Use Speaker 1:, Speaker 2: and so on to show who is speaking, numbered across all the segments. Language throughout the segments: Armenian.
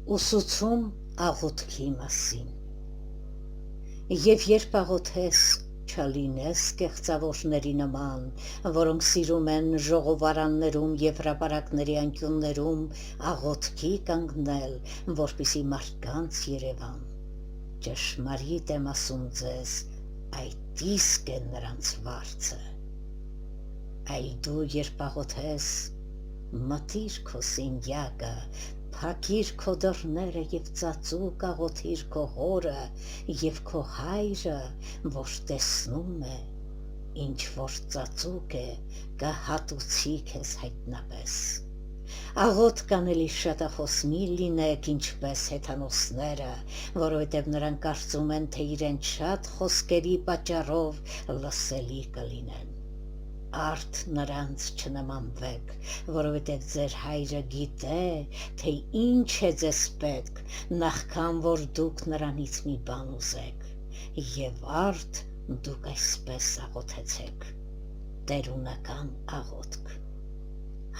Speaker 1: Ուսուցում աղոթքի մասին։ Եվ երբ աղոթես, չլինես կեղծավորների նման, որոնք սիրում են ժողովարաններում և հրապարակների անկյուններում աղոթքի կանգնել, որպեսզի մարդկանց երևան։ Ճշմարիտ եմ ասում ձեզ, այդ իսկ է նրանց վարձը։ Այլ դու երբ աղոթես, մտիր քո սենյակը, փակիր քո դռները և ծածուկ աղոթիր քո հորը և քո հայրը, որ տեսնում է, ինչ որ ծածուկ է, կհատուցի քեզ հայտնապես։ Աղոթք անելի շատախոս մի լինեք, ինչպես հեթանոսները, որովհետև նրանք կարծում են, թե իրենց շատ խոսքերի պատճառով լսելի կլինեն։ Արդ նրանց չնմանվեք, որովհետև ձեր հայրը գիտե, թե ինչ է ձեզ պետք, նախքան որ դուք նրանից մի բան ուզեք, և արդ դուք այսպես աղոթեցեք. տերունական աղոթք.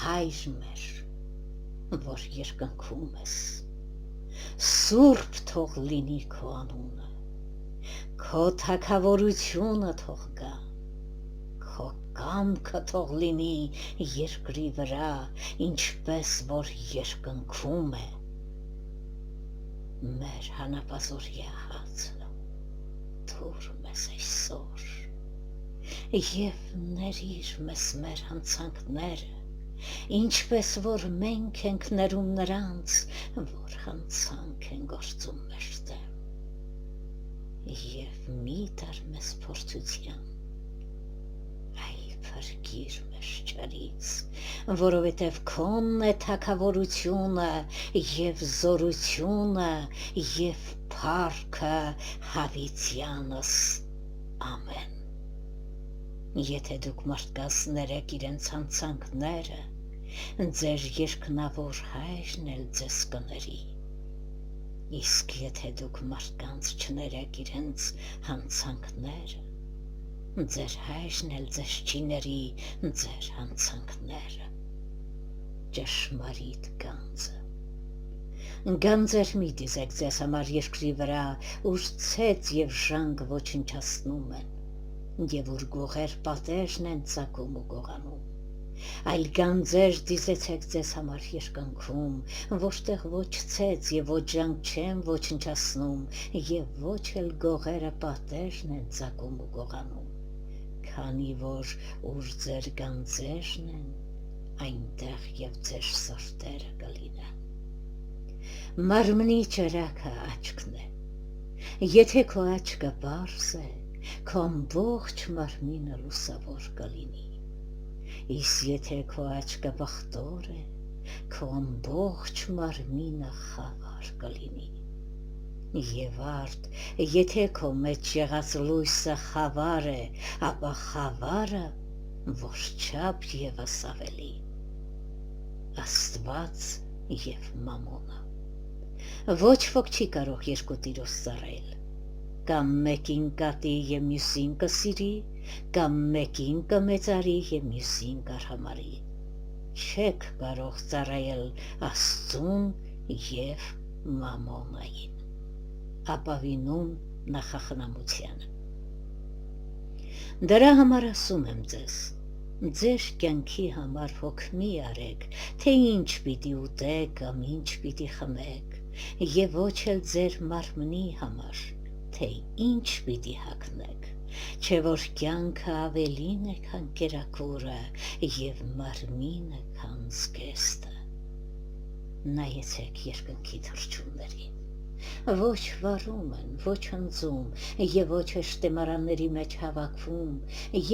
Speaker 1: Հայր մեր, որ երկնքում ես, սուրբ թող լինի քո անունը, քո թագավորությունը թող գա, քո կամքը թող լինի երկրի վրա, ինչպես որ երկնքում է։ Մեր հանապազօրյա հացը թուր մեզ այսօր, և ներիր մեզ մեր հանցանքները, ինչպես որ մենք ենք ներում նրանց, որ հանցանք են գործում մեր դեմ, և մի տար մեզ փորձության, այլ փրկիր մեզ չարից, որովհետև քոն է թագավորությունը և զորությունը և փառքը հավիտյանս, ամեն։ Եթե դուք մարդկանց ներեք իրենց հանցանքները, ձեր երկնավոր հայրն էլ ձեզ կների, իսկ եթե դուք մարդկանց չներեք իրենց հանցանքները, ձեր հայրն էլ ձեզ չի ների ձեր հանցանքները։ Ճշմարիտ գանձը։ Գանձեր մի դիզեք ձեզ համար երկրի վրա, ուր ցեց և ժանգ ոչնչացնում են, և ուր գողեր պատերն են ծակում ու գողանում, այլ գանձեր դիզեցեք ձեզ համար երկնքում, որտեղ ոչ ցեց և ոչ ժանգ չեն ոչնչացնում, և ոչ էլ գողերը պատերն են ծակում ու գողանում, քանի որ ուր ձեր գանձերն են, այնտեղ և ձեր սրտերը կլինեն։ Մարմնի ճրագը աչքն է, եթե քո աչքը պարզ է, քո ամբողջ մարմինը լուսավոր կլինի, իսկ եթե քո աչքը բխտոր է, քո ամբողջ մարմինը խավար կլինի։ Եվ արդ, եթե քո մեջ եղած լույսը խավար է, ապա խավարը որչափ ևս ավելի։ Աստված և մամոնը։ Ոչ ոք չի կարող երկու տիրոջ ծառայել, կամ մեկին կատի և մյուսին կսիրի, կամ մեկին կմեծարի և մյուսին կարհամարի։ Չեք կարող ծառայել Աստծուն և մամոնային։ Ապավինում նախախնամությանը։ Դրա համար ասում եմ ձեզ, ձեր կյանքի համար հոգ մի արեք, թե ինչ պիտի ուտեք կամ ինչ պիտի խմեք, և ոչ էլ ձեր մարմնի համար, թե ինչ պիտի հագնեք, չէ որ կյանքը ավելին է, քան կերակուրը, և մարմինը, քան զգեստը։ Նայեցեք երկնքի թռչուններին, ոչ վարում են, ոչ հնձում, և ոչ շտեմարանների մեջ հավաքվում,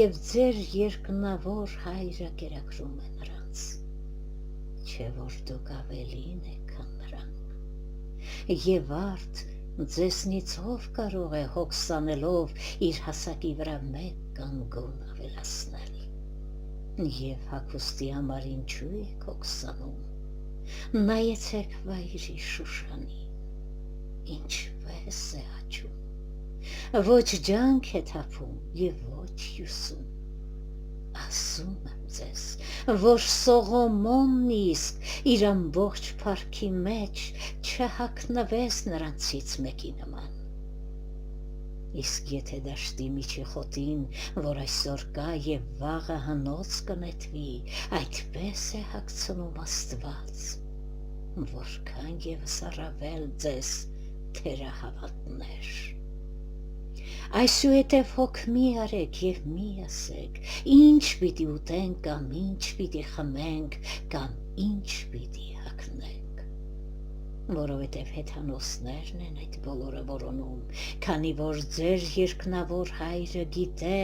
Speaker 1: և ձեր երկնավոր հայրը կերակրում է նրանց, չէ որ դուք ավելին եք, քան նրանք։ Եվ արդ, ձեզնից ով կարող է հոգս անելով իր հասակի վրա մեկ կանգուն ավելացնել, և հագուստի համար ինչու եք հոգս անում։ Նայեցեք վայրի Շուշանի, ինչպես է աճում, ոչ ջանք է թափում և ոչ հյուսում։ Ասում եմ ձեզ, որ Սողոմոնն իսկ իր ամբողջ փառքի մեջ չհագնվեց նրանցից մեկի նման։ Իսկ եթե դաշտի միջի խոտին, որ այսօր կա եւ վաղը հնոց կնետվի, այդպես է հագցնում Աստված, որքան եւս առավել ձեզ թերահավատներ։ Այսուհետև հոգ մի արեք եւ մի ասեք, ինչ պիտի ուտենք կամ ինչ պիտի խմենք կամ ինչ պիտի հագնենք, որովհետև հեթանոսներն են այդ բոլորը որոնում, քանի որ ձեր երկնավոր Հայրը գիտե,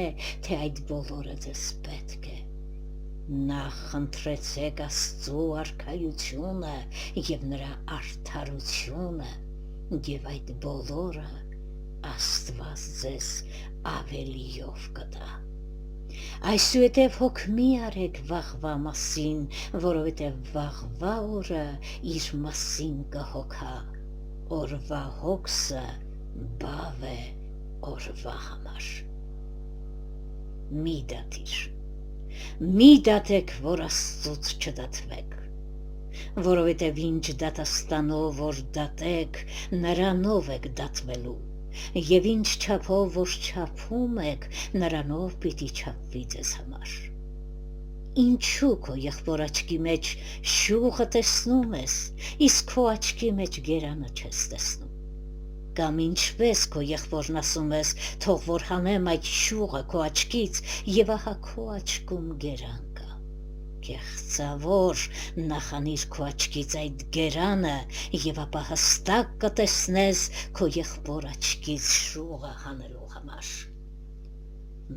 Speaker 1: թե այդ բոլորը ձեզ պետք է։ Նախ խնդրեցեք Աստծու արքայությունը եւ նրա արդարությունը, եւ այդ բոլորը Աստված ձեզ ավելիով կտա։ Այսուհետև հոգ մի արեք վաղվա մասին, որովհետև վաղվա օրը իր մասին կհոգա, օրվա հոգսը բավ է օրվա համար։ Մի դատիր, մի դատեք, որ Աստծուց չդատվեք, որովհետև ինչ դատաստանով որ դատեք, նրանով եք դատվելու, եւ ինչ չափով որ չափում եք, նրանով պիտի չափվի ձեզ համար։ Ինչու քո եղբոր աչքի մեջ շյուղը տեսնում ես, իսկ քո աչքի մեջ գերանը չես տեսնում։ Կամ ինչպես քո եղբորն ասում ես, թող որ հանեմ այդ շյուղը քո աչքից, եւ ահա քո աչքում գերան կա։ Կեղծավոր, նախանիր քո աչքից այդ գերանը, եւ ապա հստակ կտեսնես քո եղբոր աչքից շուղը հանելու համար։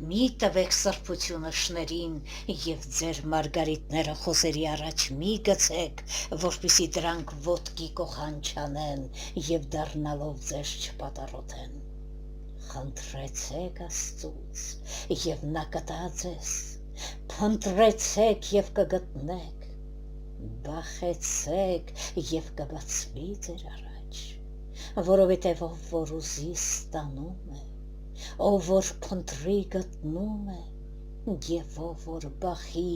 Speaker 1: Մի տվեք սրբությունը շներին եւ ձեր մարգարիտները խոսերի առաջ մի գցեք, որպեսզի դրանք ոտքի կողան չանեն եւ դառնալով ձեզ չպատառոտեն։ Խնդրեցեք Աստծուց եւ նա կտա ձեզ, փնտրեցեք եւ կգտնեք, բախեցեք եւ կբացվի ձեր առաջ, որովհետեւ ով որ ուզի ստանում է, ով որ փնտրի գտնում է, եւ ով որ բախի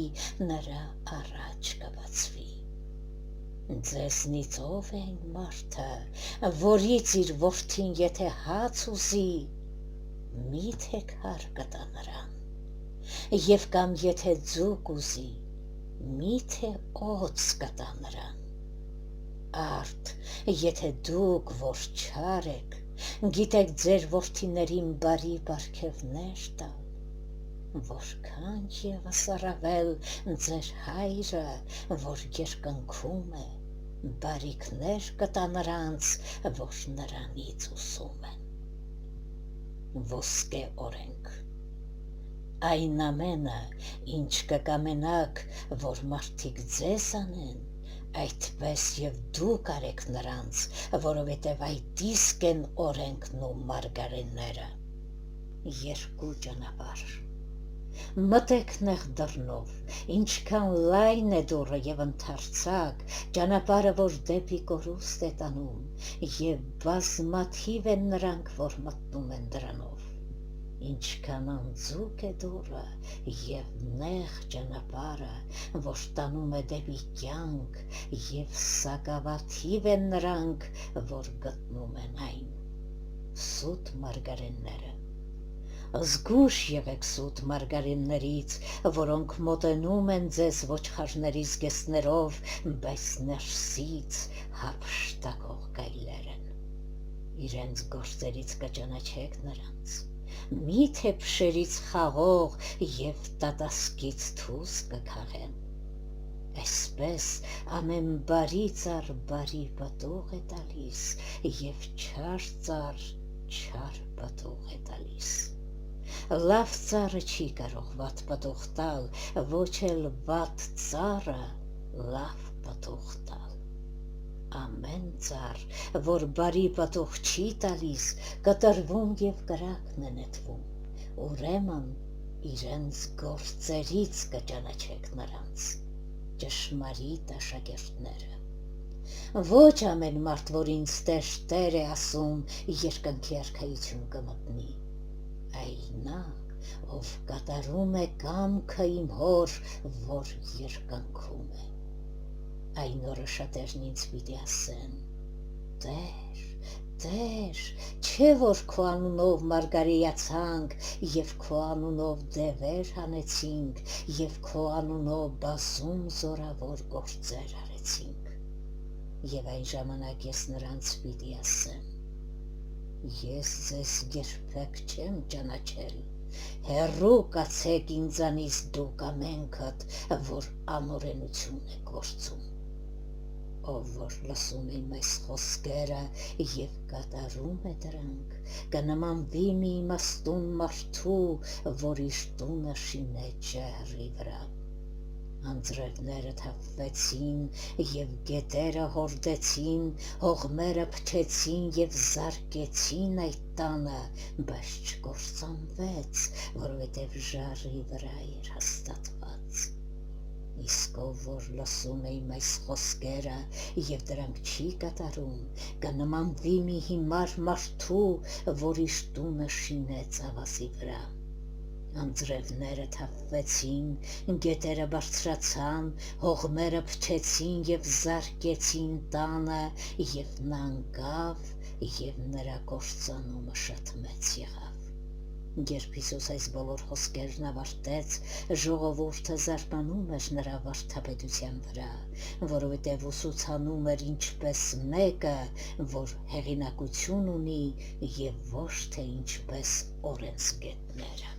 Speaker 1: նրա առաջ կբացվի։ Ձեզնից ով է այն մարդը, որից իր որդին եթե հաց ուզի, միթե քար կտա նրան, եւ կամ եթե ձուկ ուզի, միթե օձ կտա նրան։ Արդ, եթե դուք որ չար եք, գիտեք ձեր որդիներին բարի պարգևներ տալ, որքան եւս առավել ձեր Հայրը, որ երկնքում է, բարիքներ կտա նրանց, որ նրանից ուսում են։ Ոսկե օրենք։ Այն ամենը, ինչ կկամենաք, որ մարդիկ ձեզ անեն, այդպես եւ դուք արեք նրանց, որովհետեւ այդ իսկ են օրենքն ու մարգարեները։ Երկու ճանապարհ։ Մտեք նեղ դռնով, ինչքան լայն է դուռը եւ ընդարձակ, ճանապարհը որ դեպի կորուստ է տանում, եւ բազմաթիվ են նրանք, որ մտնում են դրանով։ Ինչքան անձուկ է դուռը եւ նեղ ճանապարհը, որ տանում է դեպի կյանք, եւ սակավաթիվ են նրանք, որ գտնում են այն։ Սուտ մարգարենները։ Զգուշ եղեք սուտ մարգարեններից, որոնք մոտենում են ձեզ ոչխարների զգեստներով, բայց ներսից հափշտակող գայլեր են։ Իրենց գործերից կճանաչեք նրանց։ Միթե փշերից խաղող եւ տատասկից թուս կքաղեն։ Այսպես ամեն բարի ծառ բարի պտուղ է տալիս եւ չար ծառ չար պտուղ է տալիս։ Լավ ծառը չի կարող վատ պտուղ տալ, ոչ էլ վատ ծառը լավ պտուղ տալ։ Ամեն ծառ, որ բարի պտուղ չի տալիս, կտրվում եւ կրակն է նետվում, ուրեմն իրենց գործերից կճանաչեք նրանց, ճշմարիտ աշակերտները։ Ոչ ամեն մարդ, որ ինձ Տեր է ասում, երկնքի արքայություն կմտնի, այլ նա, ով կատարում է կամքը իմ հոր, որ երկանքում է։ Այն օրը շատերն ինձ պիտի ասեն. Տեր, չէ որ քո անունով մարգարեացանք, և քո անունով դևեր հանեցինք, և քո անունով բազում զորավոր գործեր արեցինք։ Եվ այն ժամանակ ես նրանց պիտի ասեմ. ես ձեզ երբեք չեմ ճանաչել, հեռու կացեք ինձանից դուք ամենքդ, որ անօրենություն եք գործում։ Ով որ լսում է մեզ խոսքերը և կատարում է դրանք, կնմանվի մի իմաստուն մարդու, որ իր տունը շինեց ջահրի վրա։ Անձրևները թափվեցին և գետերը հորդեցին, հողմերը փչեցին և զարկեցին այդ տանը, բայց չկործանվեց, որովհետև ժառի վրա էր հաստատված։ Իսկ ով որ լսում է այս խոսքերը և դրանք չի կատարում, կնմանվի մի հիմար մարդու, որ իր տունը շինեց ավազի վրա։ Անձրևները թափվեցին, գետերը բարձրացան, հողմերը փչեցին և զարկեցին տանը, և նա ընկավ, և նրա կործանումը շատ մեծ եղավ։ Երբ Հիսուս այս բոլոր խոսքերն ավարտեց, ժողովուրդը զարմանում էր նրա վարդապետության վրա, որովհետև ուսուցանում էր ինչպես մեկը, որ հեղինակություն ունի, և ոչ թե ինչպես օրենսգետները։